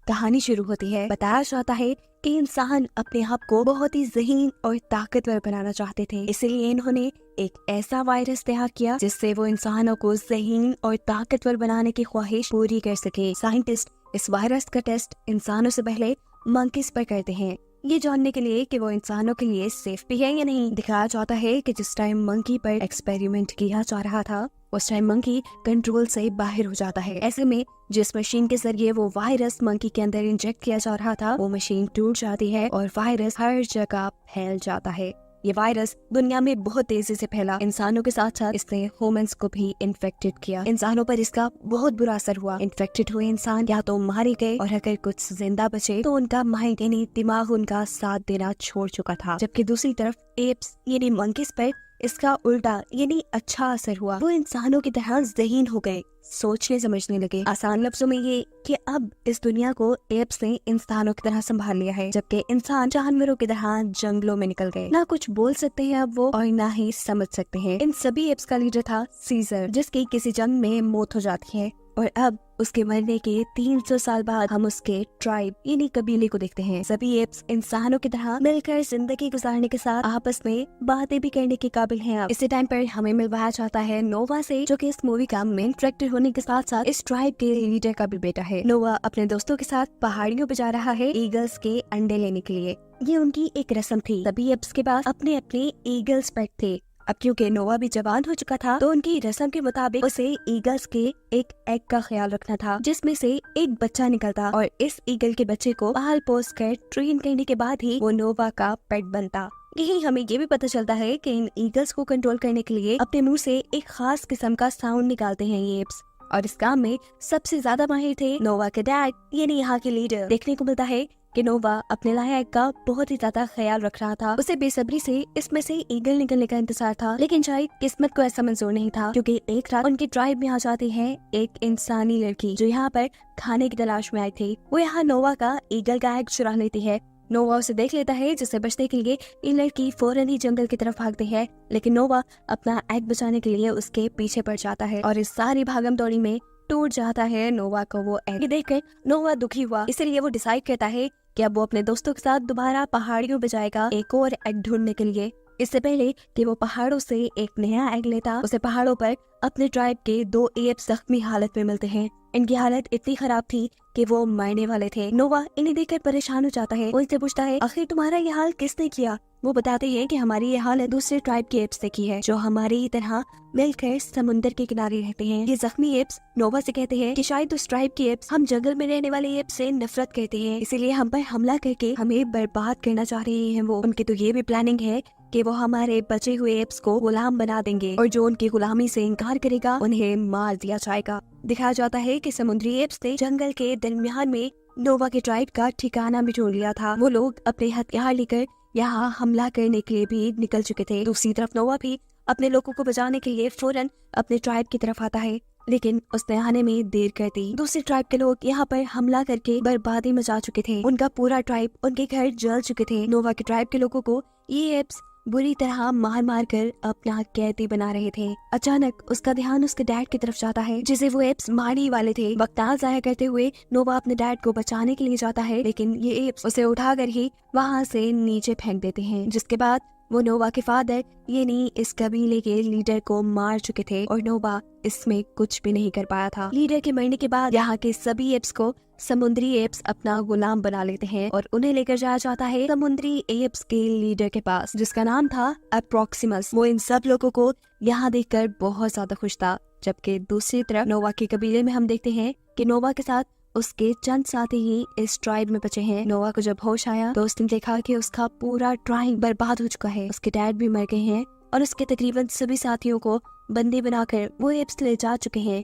कहानी शुरू होती है। बताया जाता है कि इंसान अपने आप को बहुत ही ज़हीन और ताकतवर बनाना चाहते थे, इसलिए इन्होंने एक ऐसा वायरस तैयार किया जिससे वो इंसानों को ज़हीन और ताकतवर बनाने की ख्वाहिश पूरी कर सके। साइंटिस्ट इस वायरस का टेस्ट इंसानों से पहले मंकीज पर करते हैं, ये जानने के लिए कि वो इंसानों के लिए सेफ भी है या नहीं। दिखाया जाता है कि जिस टाइम मंकी पर एक्सपेरिमेंट किया जा रहा था उस टाइम मंकी कंट्रोल से बाहर हो जाता है। ऐसे में जिस मशीन के जरिए वो वायरस मंकी के अंदर इंजेक्ट किया जा रहा था वो मशीन टूट जाती है और वायरस हर जगह फैल जाता है। ये वायरस दुनिया में बहुत तेजी से फैला, इंसानों के साथ साथ इसने ह्यूमंस को भी इन्फेक्टेड किया। इंसानों पर इसका बहुत बुरा असर हुआ। इन्फेक्टेड हुए इंसान या तो मारे गए और अगर कुछ जिंदा बचे तो उनका माइंड यानी दिमाग उनका साथ देना छोड़ चुका था। जबकि दूसरी तरफ एप्स यानी मंकीज पर इसका उल्टा यानी अच्छा असर हुआ। वो इंसानों की तरह ज़हीन हो गए, सोचने समझने लगे। आसान लफ्जों में ये कि अब इस दुनिया को एप्स ने इंसानों की तरह संभाल लिया है, जबकि इंसान जानवरों की तरह जंगलों में निकल गए। ना कुछ बोल सकते हैं अब वो और ना ही समझ सकते हैं। इन सभी एप्स का लीडर था सीजर, जिसकी किसी जंग में मौत हो जाती है और अब उसके मरने के 300 साल बाद हम उसके ट्राइब यानी कबीले को देखते हैं। सभी एप्स इंसानों की तरह मिलकर जिंदगी गुजारने के साथ आपस में बातें भी करने के काबिल हैं। अब इसी टाइम पर हमें मिलवाया जाता है नोवा से, जो कि इस मूवी का मेन कैरेक्टर होने के साथ साथ इस ट्राइब के लीडर का भी बेटा है। नोवा अपने दोस्तों के साथ पहाड़ियों पे जा रहा है ईगल्स के अंडे लेने के लिए। ये उनकी एक रस्म थी। सभी एप्स के पास अपने अपने ईगल्स पेट थे। अब क्योंकि नोवा भी जवान हो चुका था तो उनकी रस्म के मुताबिक उसे ईगल्स के एक एग का ख्याल रखना था, जिसमें से एक बच्चा निकलता और इस ईगल के बच्चे को पाल पोस कर ट्रेन करने के बाद ही वो नोवा का पेट बनता। यही हमें ये भी पता चलता है कि इन ईगल्स को कंट्रोल करने के लिए अपने मुंह से एक खास किस्म का साउंड निकालते हैं ये एप्स, और इस काम में सबसे ज्यादा माहिर थे नोवा के डैड यानी यहाँ के लीडर। देखने को मिलता है कि नोवा अपने लाया एग का बहुत ही ज्यादा ख्याल रख रहा था। उसे बेसब्री से इसमें से ईगल निकलने का इंतजार था, लेकिन शायद किस्मत को ऐसा मंजूर नहीं था, क्योंकि एक रात उनकी ट्राइब में आ जाती है एक इंसानी लड़की जो यहाँ पर खाने की तलाश में आई थी। वो यहाँ नोवा का ईगल का एग चुरा लेती है। नोवा उसे देख लेता है, जिससे बचने के लिए ये लड़की फौरन ही जंगल की तरफ भागती है, लेकिन नोवा अपना एग बचाने के लिए उसके पीछे पड़ जाता है और इस सारी भागम दौड़ी में टूट जाता है नोवा को वो एग। देखकर नोवा दुखी हुआ, इसलिए वो डिसाइड करता है कि अब वो अपने दोस्तों के साथ दोबारा पहाड़ियों पे जाएगा एक और एग ढूंढने के लिए। इससे पहले कि वो पहाड़ों से एक नया एग लेता, उसे पहाड़ों पर अपने ट्राइब के 2 एप्स जख्मी हालत में मिलते हैं। इनकी हालत इतनी खराब थी कि वो मरने वाले थे। नोवा इन्हें देखकर परेशान हो जाता है। वो इनसे पूछता है आखिर तुम्हारा ये हाल किसने किया। वो बताते हैं कि हमारी ये हालत दूसरे ट्राइब के एप्स ने की है, जो हमारी ही तरह मिलकर समुद्र के किनारे रहते हैं। ये जख्मी एप्स नोवा से कहते हैं कि शायद उस ट्राइब के एप्स हम जंगल में रहने वाले एप्स से नफरत करते हैं, इसीलिए हम पर हमला करके हमें बर्बाद करना चाह रहे हैं। वो उनकी तो ये भी प्लानिंग है कि वो हमारे बचे हुए एप्स को गुलाम बना देंगे और जो उनकी गुलामी से इनकार करेगा उन्हें मार दिया जाएगा। दिखाया जाता है कि समुद्री एप्स ने जंगल के दरमियान में नोवा के ट्राइब का ठिकाना भी ढूंढ लिया था। वो लोग अपने हथियार लेकर यहाँ हमला करने के लिए भी निकल चुके थे। दूसरी तरफ नोवा भी अपने लोगों को बचाने के लिए फौरन अपने ट्राइब की तरफ आता है, लेकिन उसने आने में देर कर दी। दूसरे ट्राइब के लोग यहाँ पर हमला करके बर्बादी मचा चुके थे। उनका पूरा ट्राइब, उनके घर जल चुके थे। नोवा के ट्राइब के लोगों को ये एप्स बुरी तरह मार मार कर अपना कैदी बना रहे थे। अचानक उसका ध्यान उसके डैड की तरफ जाता है, जिसे वो एप्स मारने वाले थे। वक्त जाया करते हुए नोवा अपने डैड को बचाने के लिए जाता है, लेकिन ये एप्स उसे उठाकर ही वहाँ से नीचे फेंक देते हैं, जिसके बाद वो नोवा के फादर यानी इस कबीले के लीडर को मार चुके थे और नोवा इसमें कुछ भी नहीं कर पाया था। लीडर के मरने के बाद यहाँ के सभी एप्स को समुद्री एप्स अपना गुलाम बना लेते हैं और उन्हें लेकर जाया जाता है समुद्री एप्स के लीडर के पास, जिसका नाम था अप्रोक्सिमस। वो इन सब लोगों को यहाँ देखकर बहुत ज्यादा खुश था। जबकि दूसरी तरफ नोवा के कबीले में हम देखते हैं कि नोवा के साथ उसके चंद साथी ही इस ट्राइब में बचे हैं। नोवा को जब होश आया तो उसने देखा कि उसका पूरा ट्राइब बर्बाद हो चुका है। उसके डैड भी मर गए हैं और उसके तकरीबन सभी साथियों को बंदी बनाकर वो एप्स ले जा चुके हैं।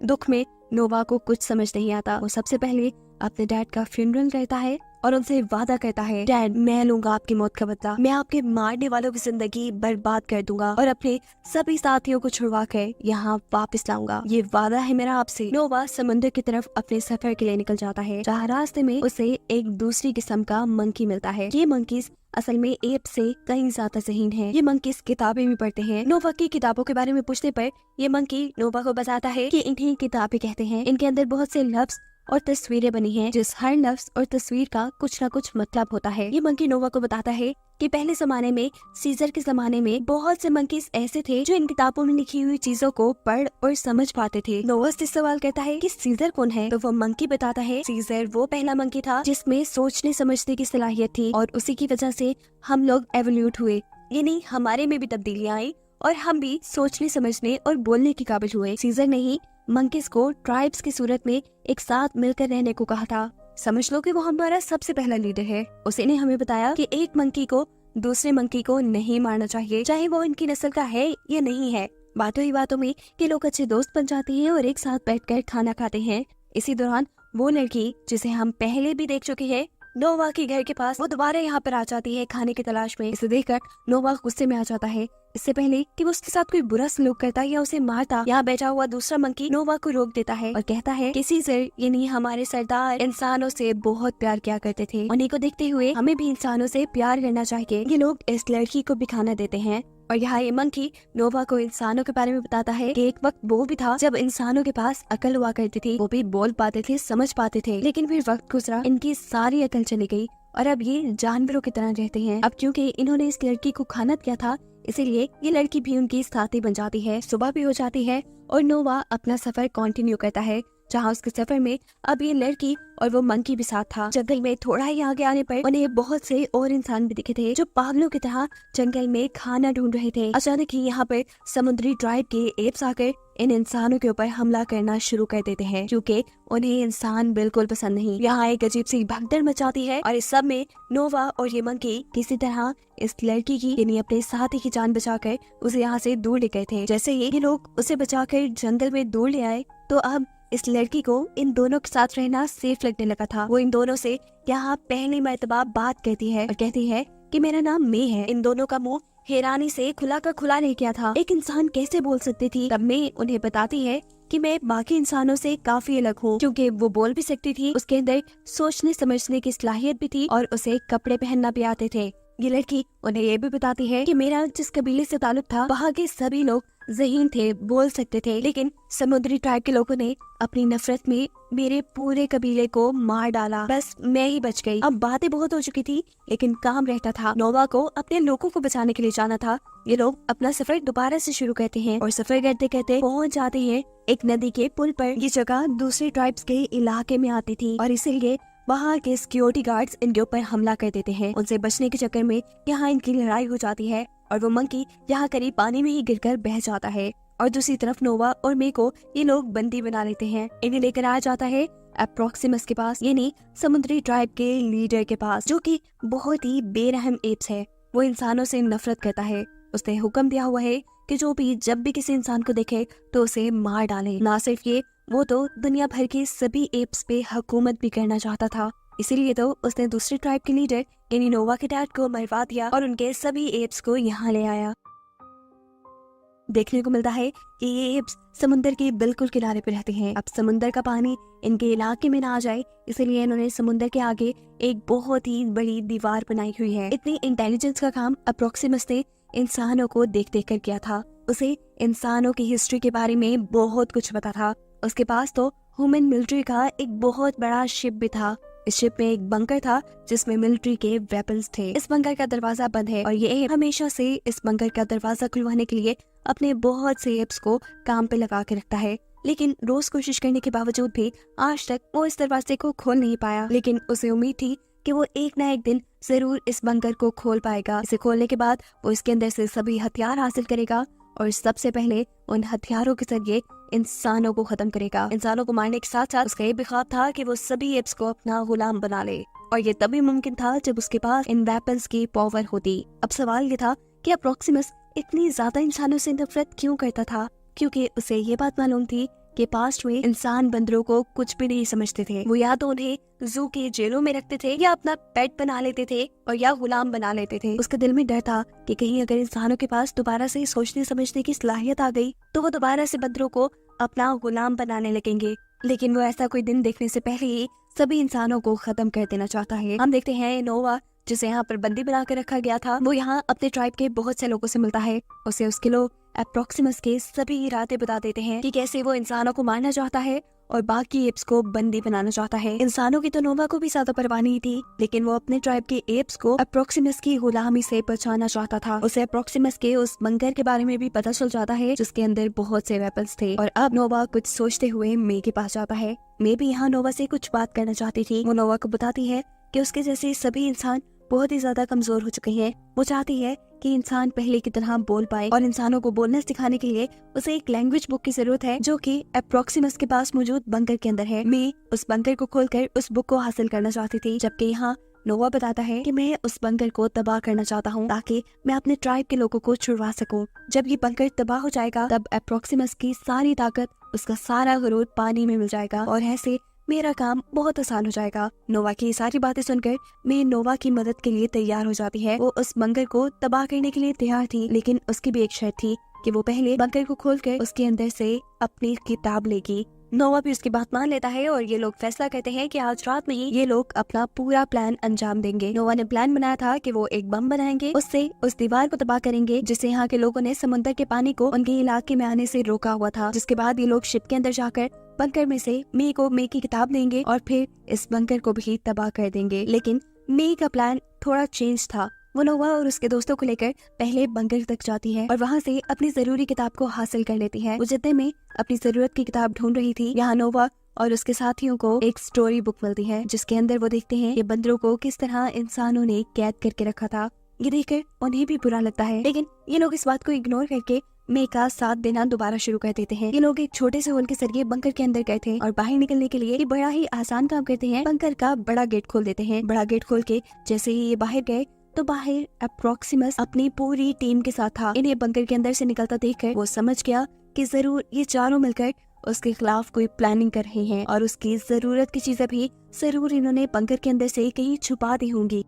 दुख में नोवा को कुछ समझ नहीं आता। वो सबसे पहले अपने डैड का फ्यूनरल करता है और उनसे वादा करता है, डैड मैं लूंगा आपकी मौत का बदला, मैं आपके मारने वालों की जिंदगी बर्बाद कर दूंगा और अपने सभी साथियों को छुड़वा कर यहाँ वापस लाऊंगा, ये वादा है मेरा आपसे। नोवा समुद्र की तरफ अपने सफर के लिए निकल जाता है, जहाँ रास्ते में उसे एक दूसरी किस्म का मंकी मिलता है। ये मंकीज असल में एप से कहीं ज्यादा ज़हीन है। ये मंकीज किताबें भी पढ़ते हैं। नोवा की किताबों के बारे में पूछने पर ये मंकी नोवा को बताता है कि इन्हीं किताबें कहते हैं, इनके अंदर बहुत से लफ्ज और तस्वीरें बनी हैं, जिस हर लफ्ज और तस्वीर का कुछ न कुछ मतलब होता है। ये मंकी नोवा को बताता है कि पहले जमाने में, सीजर के जमाने में, बहुत से मंकीज ऐसे थे जो इन किताबों में लिखी हुई चीजों को पढ़ और समझ पाते थे। नोवा से सवाल करता है कि सीजर कौन है, तो वो मंकी बताता है सीजर वो पहला मंकी था जिसमें सोचने समझने की सलाहियत थी और उसी की वजह से हम लोग एवोल्यूट हुए, यानी हमारे में भी तब्दीलियां आई और हम भी सोचने समझने और बोलने के काबिल हुए। सीजर ने ही मंकीज को ट्राइब्स की सूरत में एक साथ मिलकर रहने को कहा था। समझ लो कि वो हमारा सबसे पहला लीडर है। उसी ने हमें बताया कि एक मंकी को दूसरे मंकी को नहीं मारना चाहिए, चाहे वो इनकी नस्ल का है या नहीं है। बातों ही बातों में कि लोग अच्छे दोस्त बन जाते हैं और एक साथ बैठकर खाना खाते हैं। इसी दौरान वो लड़की जिसे हम पहले भी देख चुके हैं, नोवा के घर के पास, वो दोबारा यहाँ पर आ जाती है खाने की तलाश में। इसे देखकर नोवा गुस्से में आ जाता है। इससे पहले कि वो उसके साथ कोई बुरा सलूक करता या उसे मारता, यहाँ बैठा हुआ दूसरा मंकी नोवा को रोक देता है और कहता है कि सीजर यानी हमारे सरदार इंसानों से बहुत प्यार किया करते थे। उन्हीं को देखते हुए हमें भी इंसानों से प्यार करना चाहिए। ये लोग इस लड़की को भी खाना देते हैं और यहाँ ये मंकी नोवा को इंसानों के बारे में बताता है कि एक वक्त वो भी था जब इंसानों के पास अकल हुआ करती थी, वो भी बोल पाते थे, समझ पाते थे, लेकिन फिर वक्त गुजरा, इनकी सारी अकल चली गई और अब ये जानवरों की तरह रहते हैं। अब क्योंकि इन्होंने इस लड़की को खाना दिया था, इसीलिए ये लड़की भी उनकी साथी बन जाती है। सुबह भी हो जाती है और नोवा अपना सफर कंटिन्यू करता है, जहाँ उसके सफर में अब ये लड़की और वो मंकी भी साथ था। जंगल में थोड़ा ही आगे आने पर उन्हें बहुत से और इंसान भी दिखे थे जो पागलों की तरह जंगल में खाना ढूंढ रहे थे। अचानक ही यहाँ पर समुद्री ट्राइब के एप्स आकर इन इंसानों के ऊपर हमला करना शुरू कर देते हैं, क्योंकि उन्हें इंसान बिल्कुल पसंद नहीं। यहाँ एक अजीब सी भगदड़ मचाती है और इस सब में नोवा और ये मंकी किसी तरह इस लड़की की यानी अपने साथी की जान बचाकर उसे यहाँ से दूर ले गए थे। जैसे ही ये लोग उसे बचाकर जंगल में दूर ले आए तो अब इस लड़की को इन दोनों के साथ रहना सेफ लगने लगा था। वो इन दोनों से यहाँ पहली मर्तबा बात कहती है और कहती है कि मेरा नाम मे है। इन दोनों का मुंह हैरानी से खुला का खुला रह गया था। एक इंसान कैसे बोल सकती थी? तब मे उन्हें बताती है कि मैं बाकी इंसानों से काफी अलग हूँ, क्योंकि वो बोल भी सकती थी, उसके अंदर सोचने समझने की सलाहियत भी थी और उसे कपड़े पहनना भी आते थे। ये लड़की उन्हें ये भी बताती है कि मेरा जिस कबीले से ताल्लुक था, वहाँ के सभी लोग ज़हीन थे, बोल सकते थे, लेकिन समुद्री ट्राइब के लोगों ने अपनी नफरत में मेरे पूरे कबीले को मार डाला। बस मैं ही बच गई। अब बातें बहुत हो चुकी थी, लेकिन काम रहता था। नोवा को अपने लोगों को बचाने के लिए जाना था। ये लोग अपना सफर दोबारा से शुरू करते हैं और सफर करते करते पहुंच जाते हैं एक नदी के पुल पर। ये जगह दूसरे ट्राइब्स के इलाके में आती थी और इसीलिए वहाँ के सिक्योरिटी गार्ड्स इनके ऊपर हमला कर देते हैं। उनसे बचने के चक्कर में यहाँ इनकी लड़ाई हो जाती है और वो मंकी यहाँ करीब पानी में ही गिरकर बह जाता है और दूसरी तरफ नोवा और मे को ये लोग बंदी बना लेते हैं। इन्हें लेकर आया जाता है अप्रोक्सिमस के पास, यानी समुद्री ट्राइब के लीडर के पास, जो कि बहुत ही बेरहम एप्स है। वो इंसानों से नफरत करता है। उसने हुक्म दिया हुआ है कि जो भी जब भी किसी इंसान को देखे तो उसे मार डाले। ना सिर्फ ये, वो तो दुनिया भर के सभी एप्स पे हुकूमत भी करना चाहता था। इसीलिए तो उसने दूसरे ट्राइब के लीडर यानी नोवा के डैड को मरवा दिया और उनके सभी एप्स को यहाँ ले आया। देखने को मिलता है कि ये एप्स समुद्र के बिल्कुल किनारे पे रहते हैं। अब समुद्र का पानी इनके इलाके में ना आ जाए, इसलिए इन्होंने समुद्र के आगे एक बहुत ही बड़ी दीवार बनाई हुई है। इतनी इंटेलिजेंस का काम अप्रोक्सिमस ने इंसानों को देख देख कर किया था। उसे इंसानों की हिस्ट्री के बारे में बहुत कुछ पता था। उसके पास तो ह्यूमन मिलिट्री का एक बहुत बड़ा शिप भी था। इस शिप में एक बंकर था जिसमें मिलिट्री के वेपन्स थे। इस बंकर का दरवाजा बंद है और ये हमेशा से इस बंकर का दरवाजा खुलवाने के लिए अपने बहुत से एप्स को काम पे लगा के रखता है, लेकिन रोज कोशिश करने के बावजूद भी आज तक वो इस दरवाजे को खोल नहीं पाया। लेकिन उसे उम्मीद थी कि वो एक न एक दिन जरूर इस बंकर को खोल पाएगा। इसे खोलने के बाद वो इसके अंदर से सभी हथियार हासिल करेगा और सबसे पहले उन हथियारों के जरिए इंसानों को खत्म करेगा। इंसानों को मारने के साथ साथ उसका ये भी ख्वाब था कि वो सभी एप्स को अपना गुलाम बना ले, और ये तभी मुमकिन था जब उसके पास इन वेपन्स की पावर होती। अब सवाल ये था कि अप्रोक्सिमस इतनी ज्यादा इंसानों से नफरत क्यों करता था, क्योंकि उसे ये बात मालूम थी कि पास्ट में इंसान बंदरों को कुछ भी नहीं समझते थे। वो या तो उन्हें जू के जेलों में रखते थे या अपना पेट बना लेते थे और या गुलाम बना लेते थे। उसके दिल में डर था कि कहीं अगर इंसानों के पास दोबारा से सोचने समझने की सलाहियत आ गई तो वो दोबारा से बंदरों को अपना गुलाम बनाने लगेंगे। लेकिन वो ऐसा कोई दिन देखने से पहले ही सभी इंसानों को खत्म कर देना चाहता है। हम देखते हैं नोवा, जिसे यहाँ पर बंदी बना कर रखा गया था, वो यहाँ अपने ट्राइब के बहुत से लोगों से मिलता है। उसे उसके लोग अप्रोक्सिमस के सभी इरादे बता देते हैं कि कैसे वो इंसानों को मारना चाहता है और बाकी एप्स को बंदी बनाना चाहता है। इंसानों की तो नोवा को भी ज्यादा परवाह नहीं थी, लेकिन वो अपने ट्राइब के एप्स को अप्रोक्सिमस की गुलामी से बचाना चाहता था। उसे अप्रोक्सिमस के उस बंकर के बारे में भी पता चल जाता है जिसके अंदर बहुत से वेपन्स थे। और अब नोवा कुछ सोचते हुए मे के पास जाता है। मे भी यहाँ नोवा से कुछ बात करना चाहती थी। वो नोवा को बताती है कि उसके जैसे सभी इंसान बहुत ही ज्यादा कमजोर हो चुके हैं। वो चाहती है कि इंसान पहले की तरह बोल पाए और इंसानों को बोलना सिखाने के लिए उसे एक लैंग्वेज बुक की जरूरत है जो कि अप्रोक्सिमस के पास मौजूद बंकर के अंदर है। मैं उस बंकर को खोलकर उस बुक को हासिल करना चाहती थी, जबकि यहाँ नोवा बताता है कि मैं उस बंकर को तबाह करना चाहता हूँ ताकि मैं अपने ट्राइब के लोगों को छुड़वा सकूं। जब ये बंकर तबाह हो जाएगा तब अप्रोक्सिमस की सारी ताकत, उसका सारा गुरूर पानी में मिल जाएगा और ऐसे मेरा काम बहुत आसान हो जाएगा। नोवा की सारी बातें सुनकर मैं नोवा की मदद के लिए तैयार हो जाती है। वो उस बंकर को तबाह करने के लिए तैयार थी, लेकिन उसकी भी एक शर्त थी कि वो पहले बंकर को खोलकर उसके अंदर से अपनी किताब लेगी। नोवा भी उसकी बात मान लेता है और ये लोग फैसला करते हैं कि आज रात में ही ये लोग अपना पूरा प्लान अंजाम देंगे। नोवा ने प्लान बनाया था कि वो एक बम बनाएंगे, उससे उस दीवार को तबाह करेंगे जिससे यहाँ के लोगों ने समुद्र के पानी को उनके इलाके में आने से रोका हुआ था। जिसके बाद ये लोग शिप के अंदर जाकर बंकर में से मे को मे की किताब देंगे और फिर इस बंकर को भी तबाह कर देंगे। लेकिन मे का प्लान थोड़ा चेंज था। वो नोवा और उसके दोस्तों को लेकर पहले बंकर तक जाती है और वहाँ से अपनी जरूरी किताब को हासिल कर लेती है। वो जितने में अपनी जरूरत की किताब ढूंढ रही थी, यहाँ नोवा और उसके साथियों को एक स्टोरी बुक मिलती है जिसके अंदर वो देखते हैं कि बंदरों को किस तरह इंसानों ने कैद करके रखा था। ये देखकर उन्हें भी बुरा लगता है, लेकिन ये लोग इस बात को इग्नोर करके मे का साथ देना दोबारा शुरू कर देते हैं। ये लोग एक छोटे से होल के जरिए बंकर के अंदर गए थे और बाहर निकलने के लिए ये बड़ा ही आसान काम करते हैं। बंकर का बड़ा गेट खोल देते हैं। बड़ा गेट खोल के जैसे ही ये बाहर गए तो बाहर अप्रोक्सिमस अपनी पूरी टीम के साथ था। इन्हें बंकर के अंदर से निकलता देखकर वो समझ गया कि जरूर ये चारों मिलकर उसके खिलाफ कोई प्लानिंग कर रहे हैं और उसकी जरूरत की चीजें भी जरूर इन्होंने बंकर के अंदर से कहीं छुपा दी होंगी।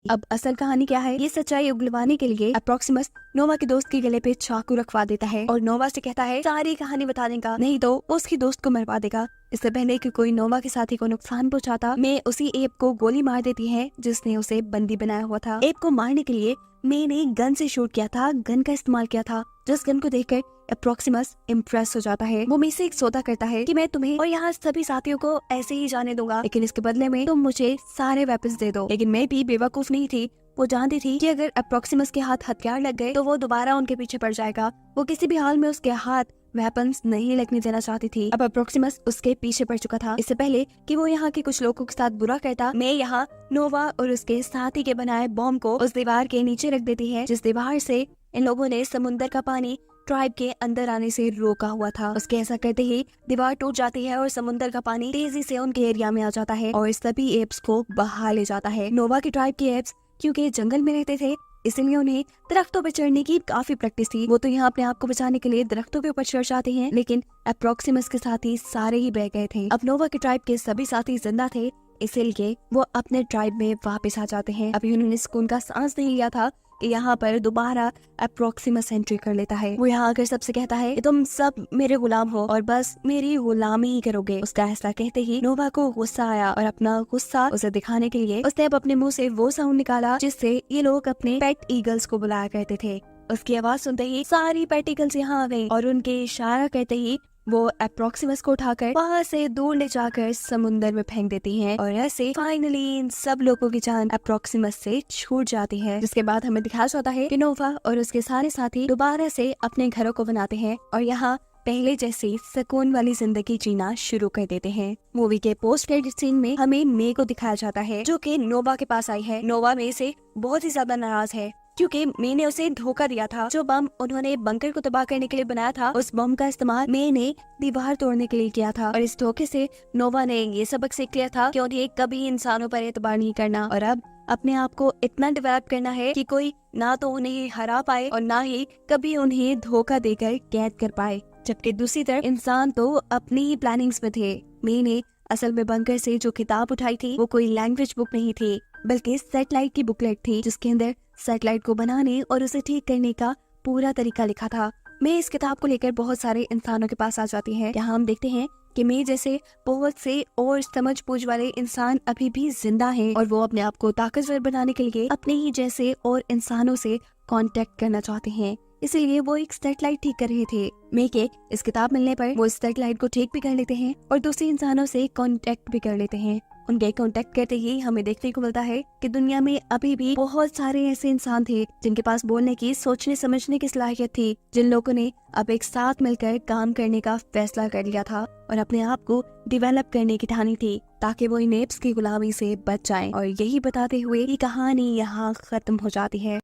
अब असल कहानी क्या है, ये सच्चाई उगलवाने के लिए अप्रोक्सिमस नोवा के दोस्त के गले पे चाकू रखवा देता है और नोवा से कहता है सारी कहानी बताने का, नहीं तो उसकी दोस्त को मरवा देगा। इससे पहले कि कोई नोवा के साथी को नुकसान पहुंचाता, मैं उसी एप को गोली मार देती है जिसने उसे बंदी बनाया हुआ था। एप को मारने के लिए मैंने गन से शूट किया था, गन का इस्तेमाल किया था। जिस गन को देखकर अप्रोक्सिमस इम्प्रेस हो जाता है। वो मुझसे एक सौदा करता है कि मैं तुम्हें और यहाँ सभी साथियों को ऐसे ही जाने दूंगा, लेकिन इसके बदले में तुम मुझे सारे वेपन्स दे दो। लेकिन मैं भी बेवकूफ नहीं थी, वो जानती थी कि अगर अप्रोक्सिमस के हाथ हथियार लग गए तो वो दोबारा उनके पीछे पड़ जाएगा। वो किसी भी हाल में उसके हाथ वेपन्स नहीं लगने देना चाहती थी। अब अप्रोक्सिमस उसके पीछे पड़ चुका था। इससे पहले कि वो यहाँ के कुछ लोगों के साथ बुरा करता, मैं यहाँ नोवा और उसके साथी के बनाए बॉम्ब को उस दीवार के नीचे रख देती है जिस दीवार से इन लोगों ने समुद्र का पानी ट्राइब के अंदर आने से रोका हुआ था। उसके ऐसा करते ही दीवार टूट जाती है और समुद्र का पानी तेजी से उनके एरिया में आ जाता है और सभी एप्स को बहा ले जाता है। नोवा की ट्राइब के एप्स क्योंकि जंगल में रहते थे इसलिए उन्हें दरख्तों पर चढ़ने की काफी प्रैक्टिस थी। वो तो यहाँ अपने आप को बचाने के लिए दरख्तों के ऊपर चढ़ जाते हैं, लेकिन अप्रोक्सिमस के साथी सारे ही बह गए थे। अब नोवा के ट्राइब के सभी साथी जिंदा थे, इसीलिए वो अपने ट्राइब में वापस आ जाते हैं। अभी उन्होंने सुकून का सांस नहीं लिया था कि यहाँ पर दोबारा अप्रोक्सिमस एंट्री कर लेता है। वो यहाँ आकर सबसे कहता है कि तुम सब मेरे गुलाम हो और बस मेरी गुलामी ही करोगे। उसका ऐसा कहते ही नोवा को गुस्सा आया और अपना गुस्सा उसे दिखाने के लिए उसने अब अपने मुंह से वो साउंड निकाला जिससे ये लोग अपने पेट ईगल्स को बुलाया करते थे। उसकी आवाज सुनते ही सारी पेट ईगल्स यहाँ आ गई और उनके इशारा करते ही वो अप्रोक्सिमस को उठाकर वहाँ से दूर ले जाकर समुद्र में फेंक देती हैं और ऐसे फाइनली इन सब लोगों की जान अप्रोक्सिमस से छूट जाती है। जिसके बाद हमें दिखाया जाता है कि नोवा और उसके सारे साथी दोबारा से अपने घरों को बनाते हैं और यहाँ पहले जैसी सुकून वाली जिंदगी जीना शुरू कर देते हैं। मूवी के पोस्ट क्रेडिट सीन में हमें मे को दिखाया जाता है जो कि नोवा के पास आई है। नोवा मे से बहुत ही ज्यादा नाराज है क्योंकि मे ने उसे धोखा दिया था। जो बम उन्होंने बंकर को तबाह करने के लिए बनाया था, उस बम का इस्तेमाल मे ने दीवार तोड़ने के लिए किया था और इस धोखे से नोवा ने ये सबक सीख लिया था कि उन्हें कभी इंसानों पर एतबार नहीं करना और अब अपने आप को इतना डेवलप करना है कि कोई ना तो उन्हें हरा पाए और ना ही कभी उन्हें धोखा देकर कैद कर पाए। जबकि दूसरी तरफ इंसान तो अपनी ही प्लानिंग्स में थे। मे ने असल में बंकर से जो किताब उठाई थी वो कोई लैंग्वेज बुक नहीं थी बल्कि सैटेलाइट की बुकलेट थी जिसके अंदर सैटेलाइट को बनाने और उसे ठीक करने का पूरा तरीका लिखा था। मैं इस किताब को लेकर बहुत सारे इंसानों के पास आ जाती है। यहाँ हम देखते हैं कि मैं जैसे बहुत से और समझ बूझ वाले इंसान अभी भी जिंदा हैं और वो अपने आप को ताकतवर बनाने के लिए अपने ही जैसे और इंसानों से कांटेक्ट करना चाहते हैं। इसीलिए वो एक सेटेलाइट ठीक कर रहे थे। मेके इस किताब मिलने पर वो सेटेलाइट को ठीक भी कर लेते हैं और दूसरे इंसानों से कांटेक्ट भी कर लेते हैं। उनके कांटेक्ट करते ही हमें देखने को मिलता है कि दुनिया में अभी भी बहुत सारे ऐसे इंसान थे जिनके पास बोलने की, सोचने समझने की सलाहियत थी, जिन लोगों ने अब एक साथ मिलकर काम करने का फैसला कर लिया था और अपने आप को डेवलप करने की ठानी थी ताकि वो इन एप्स की गुलामी से बच जाएं। और यही बताते हुए ये कहानी यहाँ खत्म हो जाती है।